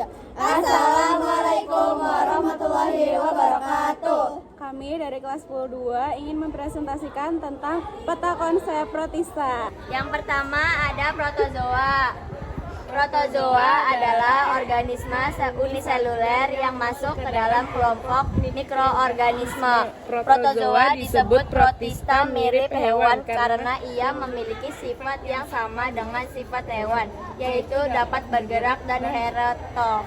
3. Assalamualaikum warahmatullahi wabarakatuh. Kami dari kelas 10 2 ingin mempresentasikan tentang peta konsep protista. Yang pertama ada protozoa. Protozoa adalah organisme uniseluler yang masuk ke dalam kelompok mikroorganisme. Protozoa disebut protista mirip hewan karena ia memiliki sifat yang sama dengan sifat hewan, yaitu dapat bergerak dan heterotrof.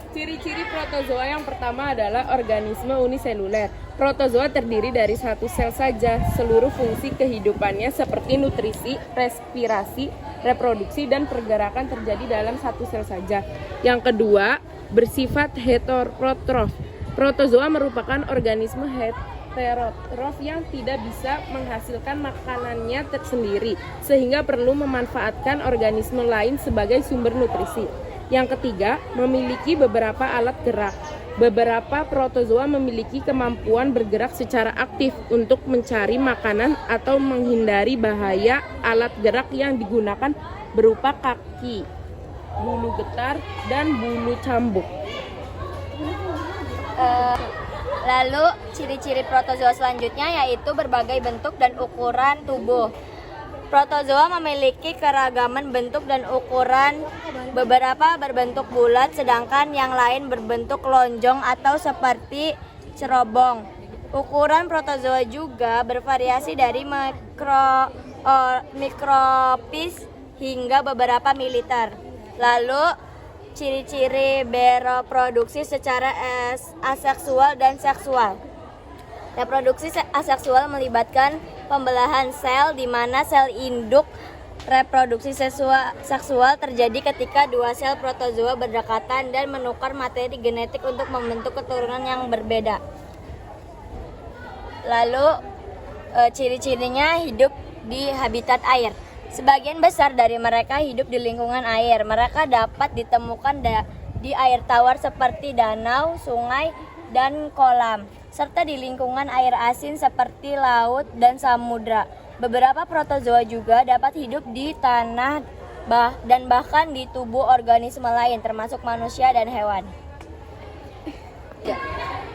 Ciri-ciri protozoa yang pertama adalah organisme uniseluler. Protozoa terdiri dari satu sel saja. Seluruh fungsi kehidupannya seperti nutrisi, respirasi, reproduksi, dan pergerakan terjadi dalam satu sel saja. Yang kedua, bersifat heterotrof. Protozoa merupakan organisme heterotrof yang tidak bisa menghasilkan makanannya tersendiri, sehingga perlu memanfaatkan organisme lain sebagai sumber nutrisi. Yang ketiga, memiliki beberapa alat gerak. Beberapa protozoa memiliki kemampuan bergerak secara aktif untuk mencari makanan atau menghindari bahaya. Alat gerak yang digunakan berupa kaki, bulu getar, dan bulu cambuk. Lalu ciri-ciri protozoa selanjutnya yaitu berbagai bentuk dan ukuran tubuh. Protozoa memiliki keragaman bentuk dan ukuran, beberapa berbentuk bulat sedangkan yang lain berbentuk lonjong atau seperti cerobong. Ukuran protozoa juga bervariasi dari mikropis hingga beberapa mililiter. Lalu ciri-ciri bereproduksi secara aseksual dan seksual. Reproduksi aseksual melibatkan pembelahan sel di mana sel induk. Reproduksi seksual terjadi ketika dua sel protozoa berdekatan dan menukar materi genetik untuk membentuk keturunan yang berbeda. Lalu ciri-cirinya hidup di habitat air. Sebagian besar dari mereka hidup di lingkungan air. Mereka dapat ditemukan di air tawar seperti danau, sungai, dan kolam, serta di lingkungan air asin seperti laut dan samudra. Beberapa protozoa juga dapat hidup di tanah dan bahkan di tubuh organisme lain termasuk manusia dan hewan.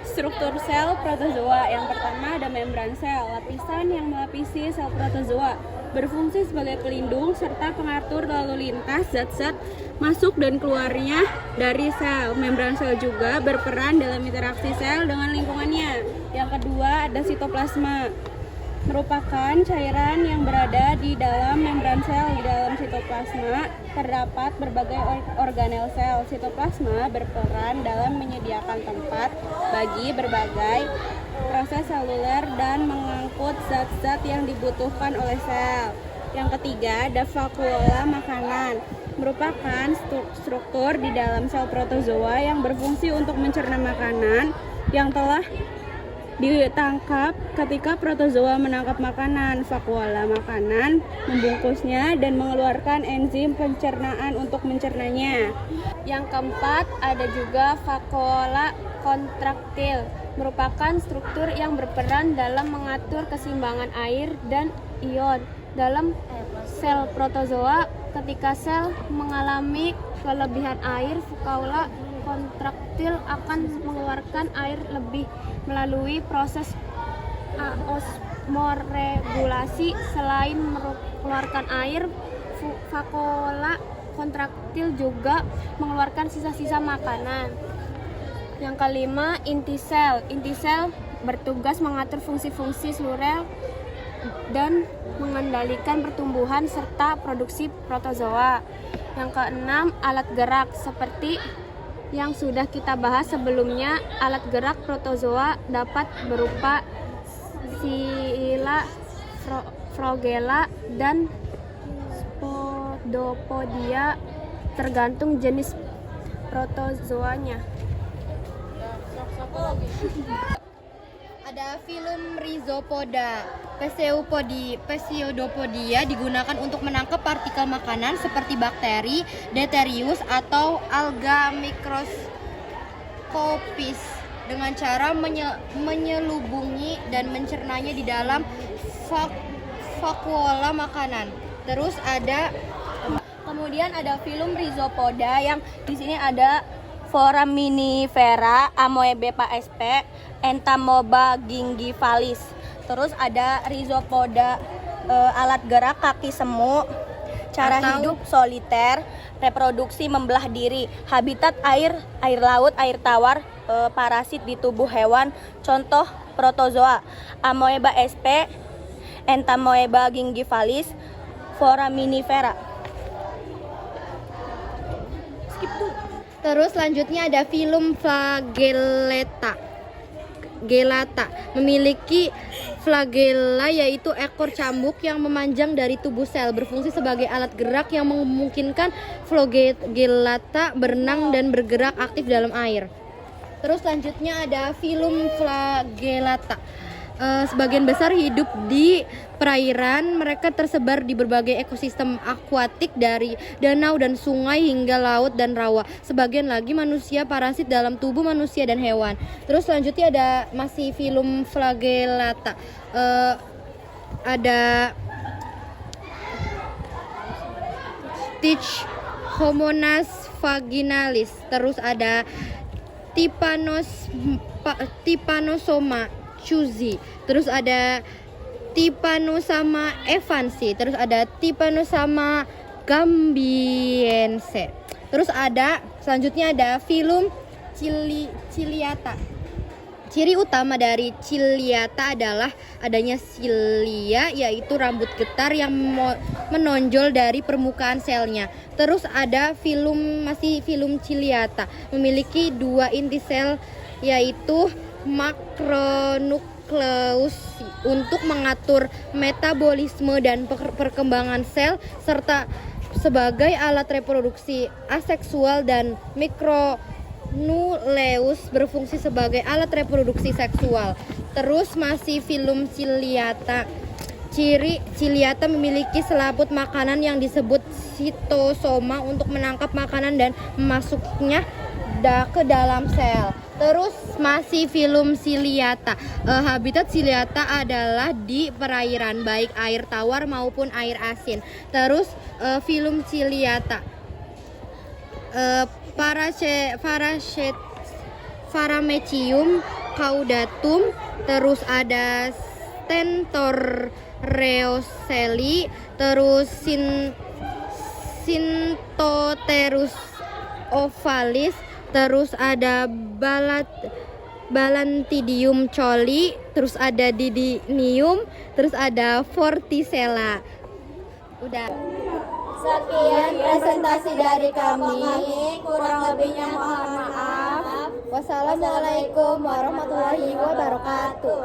Struktur sel protozoa. Yang pertama ada membran sel, lapisan yang melapisi sel protozoa, berfungsi sebagai pelindung serta pengatur lalu lintas zat-zat masuk dan keluarnya dari sel. Membran sel juga berperan dalam interaksi sel dengan lingkungannya. Yang kedua ada sitoplasma, merupakan cairan yang berada di dalam membran sel. Di dalam sitoplasma terdapat berbagai organel sel. Sitoplasma berperan dalam menyediakan tempat bagi berbagai proses seluler dan mengangkut zat-zat yang dibutuhkan oleh sel. Yang ketiga ada vakuola makanan, merupakan struktur di dalam sel protozoa yang berfungsi untuk mencerna makanan yang telah ditangkap. Ketika protozoa menangkap makanan, vakuola makanan membungkusnya dan mengeluarkan enzim pencernaan untuk mencernanya. Yang keempat ada juga vakuola kontraktil, merupakan struktur yang berperan dalam mengatur keseimbangan air dan ion dalam sel protozoa. Ketika sel mengalami kelebihan air, vakuola kontraktil akan mengeluarkan air lebih melalui proses osmoregulasi. Selain mengeluarkan air, vakuola kontraktil juga mengeluarkan sisa-sisa makanan. Yang kelima, inti sel. Inti sel bertugas mengatur fungsi-fungsi seluler dan mengendalikan pertumbuhan serta produksi protozoa. Yang keenam, alat gerak. Seperti yang sudah kita bahas sebelumnya, alat gerak protozoa dapat berupa sila, flagella, dan spodopodia tergantung jenis protozoanya. Ada filum Rhizopoda. Pseudopodia digunakan untuk menangkap partikel makanan seperti bakteri, Deuterius, atau alga mikroskopis dengan cara menyelubungi dan mencernanya di dalam vakuola makanan. Terus ada Kemudian ada filum Rhizopoda yang di sini ada Foraminifera, Amoeba sp, Entamoeba gingivalis. Terus ada Rhizopoda, alat gerak kaki semu, cara hidup soliter, reproduksi membelah diri, habitat air laut, air tawar, parasit di tubuh hewan. Contoh protozoa, Amoeba sp, Entamoeba gingivalis, Foraminifera. Terus selanjutnya ada filum Gelata. Memiliki flagella yaitu ekor cambuk yang memanjang dari tubuh sel, berfungsi sebagai alat gerak yang memungkinkan flagellata berenang dan bergerak aktif dalam air. Terus selanjutnya ada filum Flagellata. Sebagian besar hidup di perairan. Mereka tersebar di berbagai ekosistem akuatik dari danau dan sungai hingga laut dan rawa. Sebagian lagi manusia parasit dalam tubuh manusia dan hewan. Terus selanjutnya ada masih filum Flagellata. Ada Homonas vaginalis. Terus ada Typanosoma Chuzi. Terus ada Typanosoma evansi. Terus ada Typanosoma gambiense. Terus ada selanjutnya ada filum Ciliata. Ciri utama dari ciliata adalah adanya cilia, yaitu rambut getar yang menonjol dari permukaan selnya. Terus ada masih filum ciliata, memiliki 2 inti sel, yaitu makronukleus untuk mengatur metabolisme dan perkembangan sel, serta sebagai alat reproduksi aseksual, dan mikronuleus berfungsi sebagai alat reproduksi seksual. Terus masih filum ciliata. Ciri ciliata memiliki selaput makanan yang disebut sitosoma untuk menangkap makanan dan memasuknya ke dalam sel. Terus masih filum ciliata. Habitat ciliata adalah di perairan, baik air tawar maupun air asin. Terus filum ciliata. Paramecium caudatum. Terus ada Stentorreocelli. Terus Syntoterus ovalis. Terus ada Balantidium coli, terus ada Didinium, terus ada Vorticella. Udah. Sekian presentasi dari kami, kurang lebihnya mohon maaf. Wassalamualaikum warahmatullahi wabarakatuh.